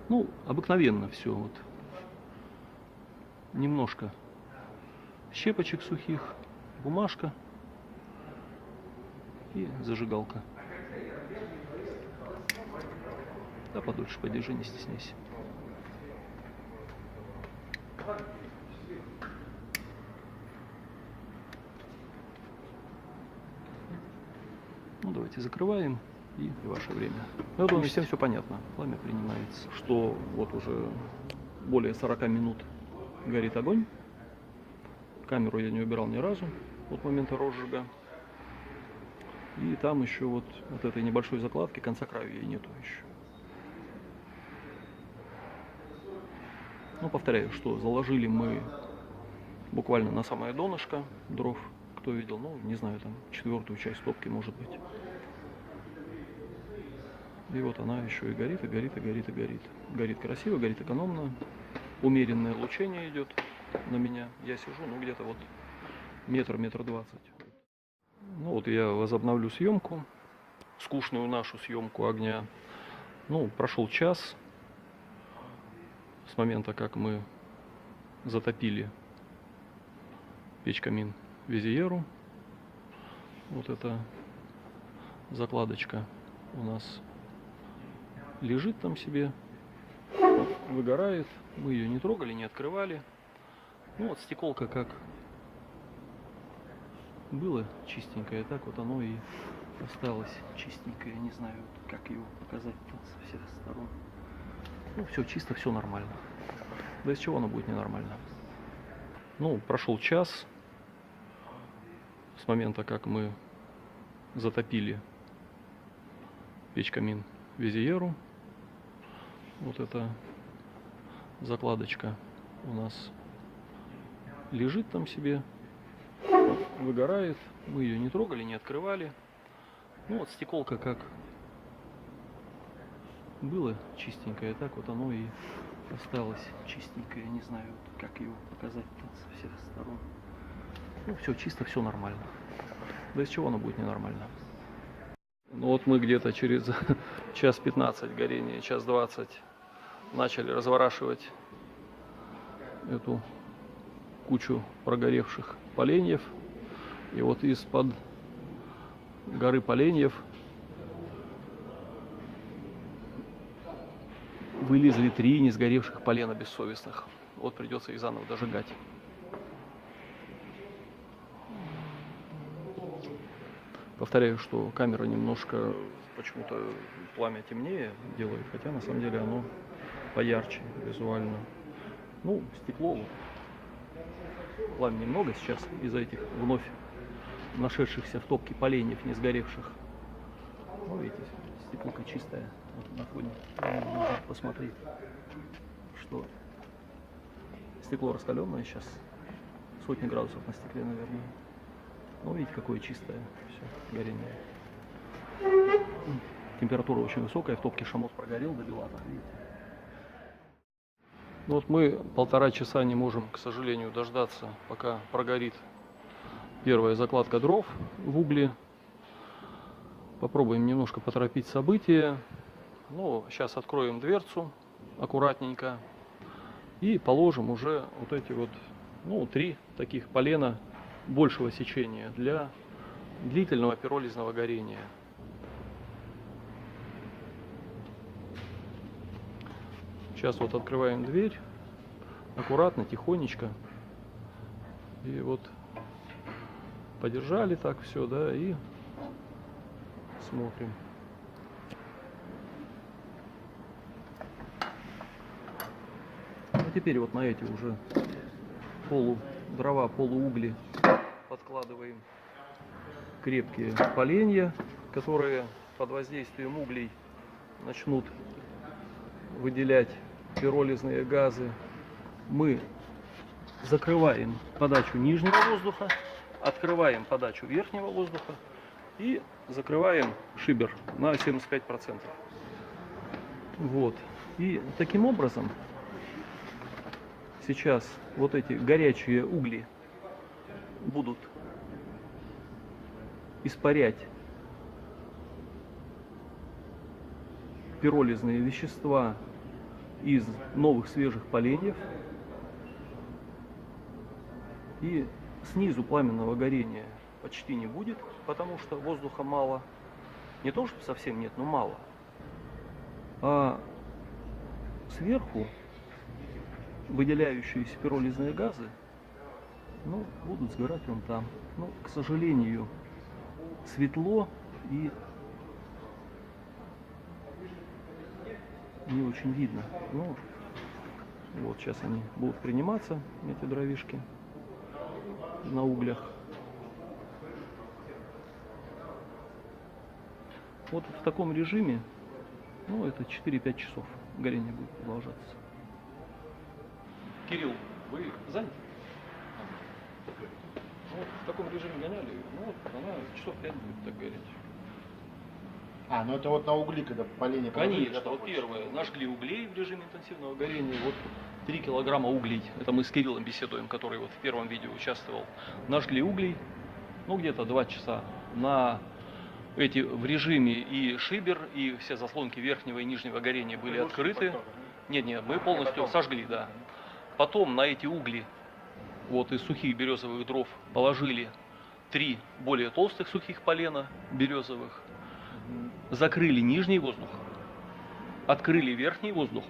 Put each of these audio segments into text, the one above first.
Ну, обыкновенно все. Вот. Немножко щепочек сухих, бумажка и зажигалка. Да, подольше подержи, не стесняйся. Ну, давайте закрываем и ваше время. Я думаю, всем все понятно. Пламя принимается. Что вот уже более 40 минут горит огонь. Камеру я не убирал ни разу от момента розжига. И там еще вот этой небольшой закладки, конца краю ей нету еще. Ну, повторяю, что заложили мы буквально на самое донышко дров. Кто видел, ну, не знаю, там 4-ю часть топки, может быть. И вот она еще и горит, и горит, и горит, и горит. Горит красиво, горит экономно. Умеренное лучение идет на меня. Я сижу, ну, где-то вот метр 20. Ну, вот я возобновлю съемку. Скучную нашу съемку огня. Ну, прошел час с момента, как мы затопили печь-камин Визиеру. Вот эта закладочка у нас лежит там себе, выгорает. Мы ее не трогали, не открывали. Ну вот стеколка как было чистенькое, так вот оно и осталось чистенькое. Не знаю, как его показать-то со всех сторон. Ну, все чисто, все нормально. Да из чего оно будет ненормально? Ну, прошел час с момента, как мы затопили печь-камин Визиеру. Вот эта закладочка у нас лежит там себе, выгорает. Мы ее не трогали, не открывали. Ну вот стеколка как было чистенькое, так вот оно и осталось чистенькое. Не знаю, как его показать-то со всех сторон. Ну, все чисто, все нормально. Да из чего оно будет ненормально? Ну вот мы где-то через час 15 горения, час 20 начали разворачивать эту кучу прогоревших поленьев. И вот из-под горы поленьев вылезли 3 несгоревших полена бессовестных. Вот придется их заново дожигать. Повторяю, что камера немножко почему-то пламя темнее делает, хотя на самом деле оно поярче визуально. Ну, стекло, пламя немного сейчас из-за этих вновь нашедшихся в топке поленьев, не сгоревших. Ну, видите, стеклока чистая вот на фоне. Можно посмотреть, что стекло раскаленное сейчас, сотни градусов на стекле, наверное. Ну, видите, какое чистое все горение. Температура очень высокая, в топке шамот прогорел до бела, видите. Ну, вот мы 1,5 часа не можем, к сожалению, дождаться, пока прогорит первая закладка дров в угле. Попробуем немножко поторопить события. Ну, сейчас откроем дверцу аккуратненько и положим уже вот эти вот, ну, 3 таких полена большего сечения для длительного пиролизного горения. Сейчас вот открываем дверь, аккуратно, тихонечко. И вот подержали так все, да, и смотрим. А теперь вот на эти уже дрова, полуугли подкладываем крепкие поленья, которые под воздействием углей начнут выделять пиролизные газы. Мы закрываем подачу нижнего воздуха, открываем подачу верхнего воздуха и закрываем шибер на 75%. Вот. И таким образом сейчас вот эти горячие угли будут испарять пиролизные вещества из новых свежих поленьев. И снизу пламенного горения почти не будет, потому что воздуха мало. Не то, что совсем нет, но мало. А сверху выделяющиеся пиролизные газы, ну, будут сгорать вон там. Ну, к сожалению, светло и не очень видно. Ну, вот сейчас они будут приниматься, эти дровишки, на углях. Вот в таком режиме, ну, это 4-5 часов горение будет продолжаться. Кирилл, вы заняты? Вот в таком режиме гоняли, ну вот она часов 5 будет так гореть. Ну это вот на угли, когда поленья положили? Конечно, вот первое, нажгли углей в режиме интенсивного горения, вот 3 килограмма углей, это мы с Кириллом беседуем, который вот в первом видео участвовал, нажгли углей, ну где-то 2 часа, на эти в режиме и шибер, и все заслонки верхнего и нижнего горения были открыты. Нет, мы полностью сожгли, да. Потом на эти угли, вот из сухих березовых дров, положили 3 более толстых сухих полена березовых, закрыли нижний воздух, открыли верхний воздух,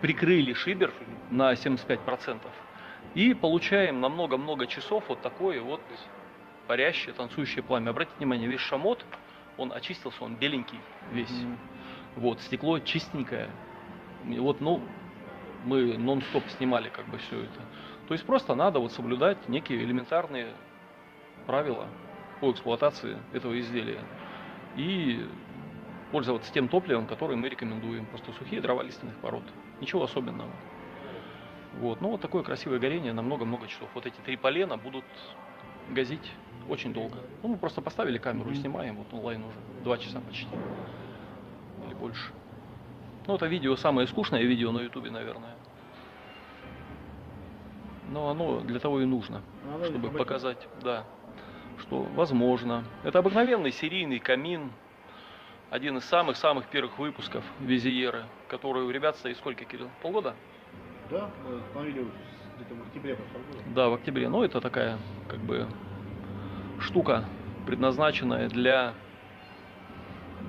прикрыли шибер на 75% и получаем на много-много часов вот такое вот парящее, танцующее пламя. Обратите внимание, весь шамот, он очистился, он беленький весь. Вот, стекло чистенькое. Вот, ну, мы нон-стоп снимали как бы все это. То есть просто надо вот соблюдать некие элементарные правила по эксплуатации этого изделия. И пользоваться тем топливом, которое мы рекомендуем. Просто сухие дрова лиственных пород. Ничего особенного. Вот, ну вот такое красивое горение на много-много часов. Вот эти 3 полена будут газить очень долго. Ну, мы просто поставили камеру и снимаем, вот онлайн уже 2 часа почти. Или больше. Ну, это видео самое скучное видео на ютубе, наверное. Но оно для того и нужно, чтобы показать, да, что возможно. Это обыкновенный серийный камин. Один из самых-самых первых выпусков Визиеры, который у ребят стоит сколько, Кирилл? Полгода? Да, мы установили где-то в октябре прошлого года. Да, в октябре. Но это такая, как бы, штука, предназначенная для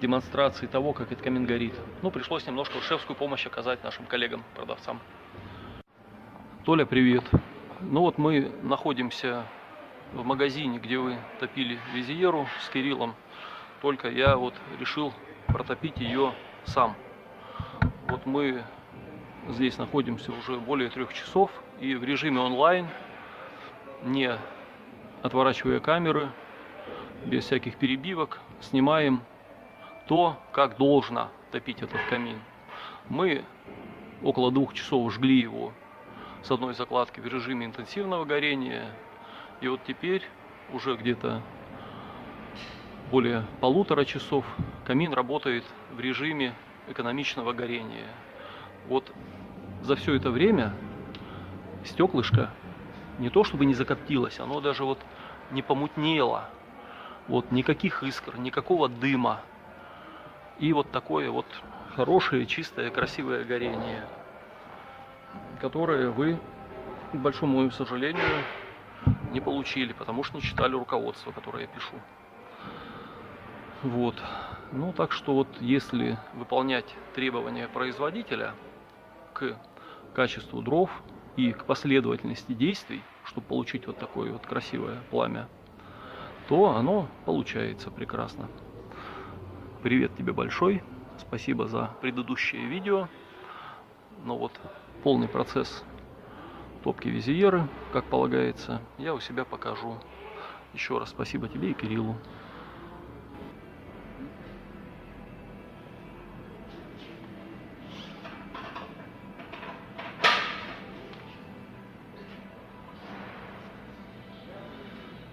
демонстрации того, как этот камин горит. Ну, пришлось немножко шефскую помощь оказать нашим коллегам-продавцам. Толя, привет. Ну вот мы находимся в магазине, где вы топили Визиеру с Кириллом. Только я вот решил протопить ее сам. Вот мы здесь находимся уже более 3 часов и в режиме онлайн, не отворачивая камеры, без всяких перебивок, снимаем то, как должно топить этот камин. Мы около 2 часов жгли его с одной закладки в режиме интенсивного горения. И вот теперь уже где-то более 1,5 часов камин работает в режиме экономичного горения. Вот за все это время стеклышко не то чтобы не закоптилось, оно даже вот не помутнело. Вот никаких искр, никакого дыма. И вот такое вот хорошее, чистое, красивое горение, которое вы, к большому моему сожалению, не получили, потому что не читали руководство, которое я пишу. Вот. Ну, так что вот если выполнять требования производителя к качеству дров и к последовательности действий, чтобы получить вот такое вот красивое пламя, то оно получается прекрасно. Привет тебе большой. Спасибо за предыдущее видео. Но вот полный процесс топки Визиеры, как полагается, я у себя покажу. Еще раз спасибо тебе и Кириллу.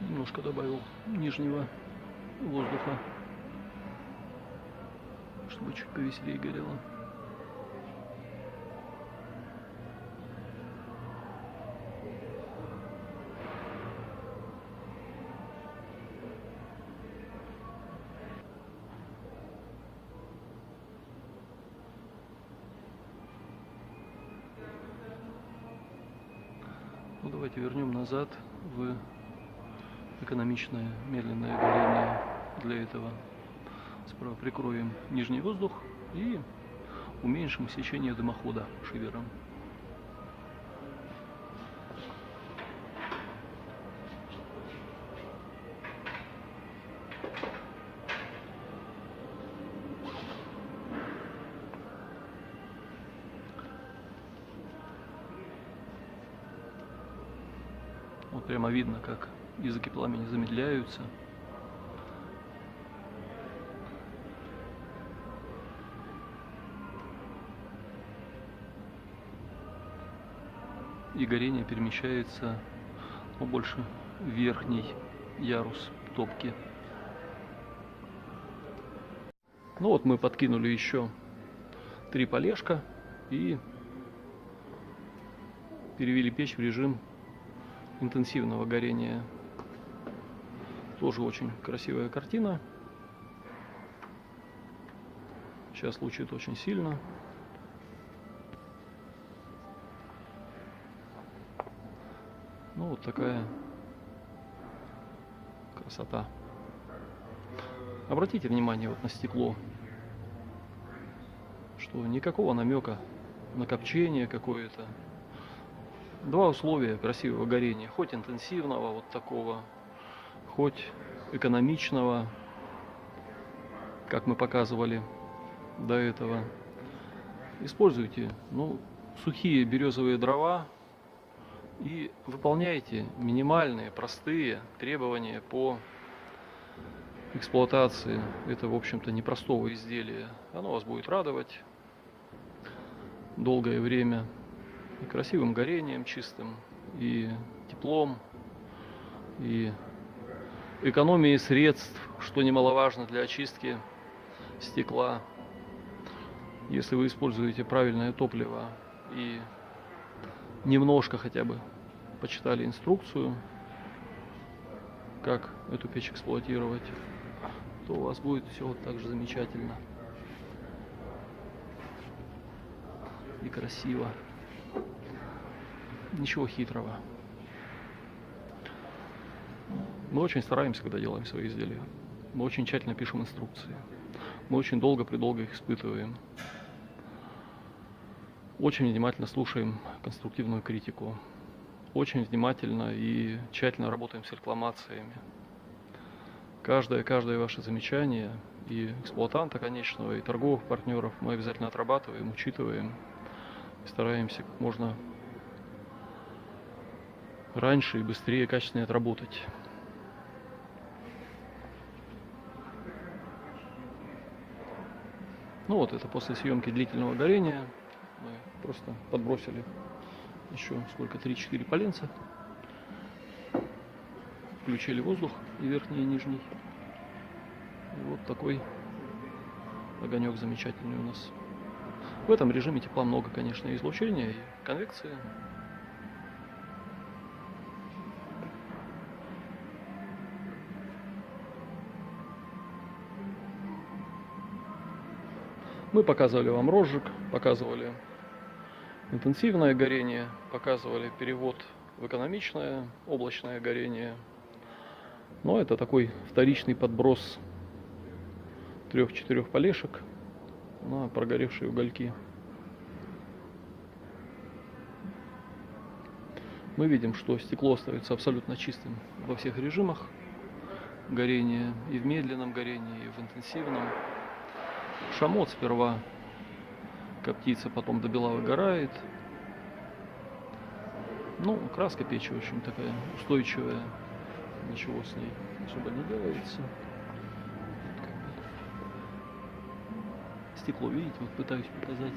Немножко добавил нижнего воздуха, чтобы чуть повеселее горело. Давайте вернем назад в экономичное медленное горение. Для этого справа прикроем нижний воздух и уменьшим сечение дымохода шивером. Вот прямо видно, как языки пламени замедляются. И горение перемещается, ну, больше в верхний ярус топки. Ну вот мы подкинули еще 3 полежка и перевели печь в режим интенсивного горения. Тоже очень красивая картина. Сейчас лучит очень сильно. Ну вот такая красота. Обратите внимание вот на стекло, что никакого намека на копчение какое-то. 2 условия красивого горения: хоть интенсивного вот такого, хоть экономичного, как мы показывали до этого. Используйте, ну, сухие березовые дрова и выполняйте минимальные, простые требования по эксплуатации этого, в общем-то, непростого изделия. Оно вас будет радовать долгое время и красивым горением чистым, и теплом, и экономией средств, что немаловажно для очистки стекла. Если вы используете правильное топливо и немножко хотя бы почитали инструкцию, как эту печь эксплуатировать, то у вас будет все вот так же замечательно и красиво. Ничего хитрого. Мы очень стараемся, когда делаем свои изделия. Мы очень тщательно пишем инструкции. Мы очень долго-предолго их испытываем. Очень внимательно слушаем конструктивную критику. Очень внимательно и тщательно работаем с рекламациями. Каждое ваше замечание, и эксплуатанта конечного, и торговых партнеров, мы обязательно отрабатываем, учитываем и стараемся как можно раньше и быстрее, качественнее отработать. Ну вот это после съемки длительного горения. Мы просто подбросили еще сколько, 3-4 поленца. Включили воздух, и верхний, и нижний. И вот такой огонек замечательный у нас. В этом режиме тепла много, конечно, и излучения, и конвекции. Мы показывали вам розжиг, показывали интенсивное горение, показывали перевод в экономичное облачное горение. Но это такой вторичный подброс 3-4 полешек на прогоревшие угольки. Мы видим, что стекло остается абсолютно чистым во всех режимах горения, и в медленном горении, и в интенсивном. Шамот сперва коптится, потом до бела выгорает. Ну, краска печи, в общем, такая устойчивая. Ничего с ней особо не делается. Стекло, видите, вот пытаюсь показать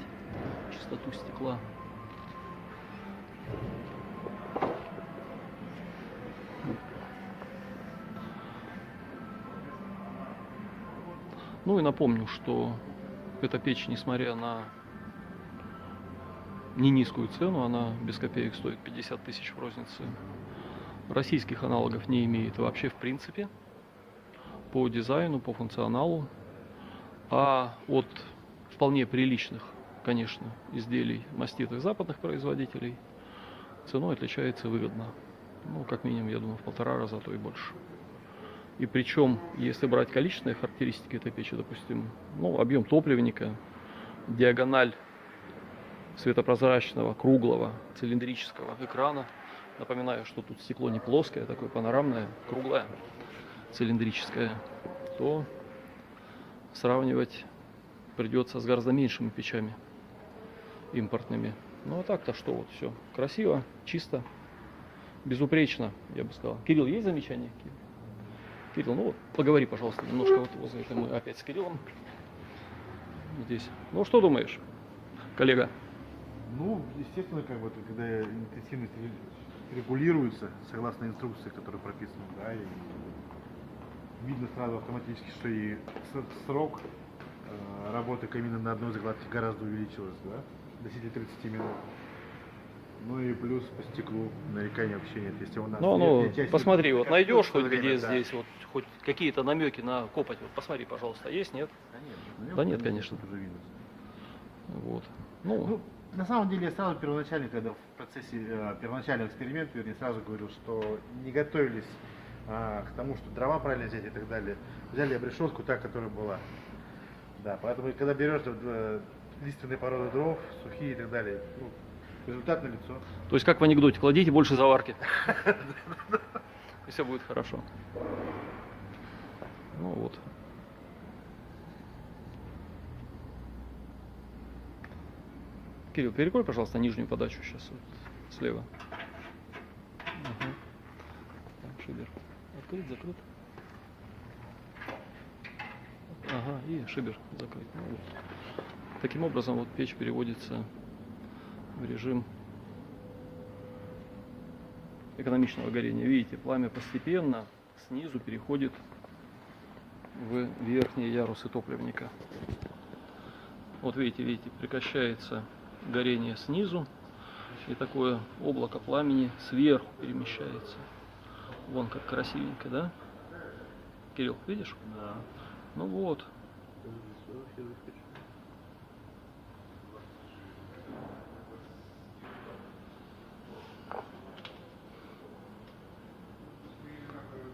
чистоту стекла. Ну и напомню, что эта печь, несмотря на не низкую цену, она без копеек стоит 50 тысяч в рознице. Российских аналогов не имеет вообще в принципе по дизайну, по функционалу. А от вполне приличных, конечно, изделий маститых западных производителей ценой отличается выгодно. Ну, как минимум, я думаю, в 1,5 раза, а то и больше. И причем, если брать количественные характеристики этой печи, допустим, ну, объем топливника, диагональ светопрозрачного, круглого, цилиндрического экрана. Напоминаю, что тут стекло не плоское, такое панорамное, круглое, цилиндрическое. То сравнивать придется с гораздо меньшими печами импортными. Ну а так-то что, вот все красиво, чисто, безупречно, я бы сказал. Кирилл, есть замечания? Кирилл, ну вот, поговори, пожалуйста, немножко вот возле этого. Мы опять с Кириллом здесь. Ну что думаешь, коллега? Ну, естественно, как бы, когда интенсивность регулируется согласно инструкции, которая прописана, да, и видно сразу автоматически, что и срок работы камина на одной закладке гораздо увеличилась, да, до 30 минут. Ну и плюс по стеклу нареканий вообще нет. Если у нас Ну, часть посмотри, вот найдешь хоть время, где да. здесь, вот хоть какие-то намеки на копоть, вот посмотри, пожалуйста, есть, нет? Да нет, конечно. Тут уже видно. Вот. Ну, на самом деле я сразу первоначально, когда в процессе первоначального эксперимента, вернее, сразу говорил, что не готовились к тому, что дрова правильно взять и так далее. Взяли обрешетку, та, которая была. Да, поэтому когда берешь лиственные породы дров, сухие и так далее, ну, результат налицо. То есть, как в анекдоте, кладите больше заварки. И все будет хорошо. Ну вот. Кирилл, перекрой, пожалуйста, нижнюю подачу сейчас вот, слева. Ага. Так, шибер. Открыт, закрыт. Ага, и шибер закрыт. Ну, вот. Таким образом, вот печь переводится в режим экономичного горения. Видите, пламя постепенно снизу переходит в верхние ярусы топливника. Вот видите, прекращается горение снизу, и такое облако пламени сверху перемещается. Вон как красивенько, да? Кирилл, видишь? Да. Ну вот.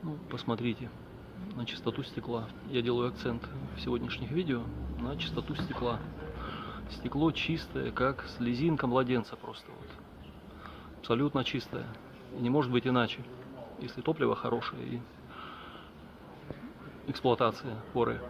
Ну, посмотрите на чистоту стекла. Я делаю акцент в сегодняшних видео на чистоту стекла. Стекло чистое, как слезинка младенца просто. Вот. Абсолютно чистое. И не может быть иначе, если топливо хорошее и эксплуатация поры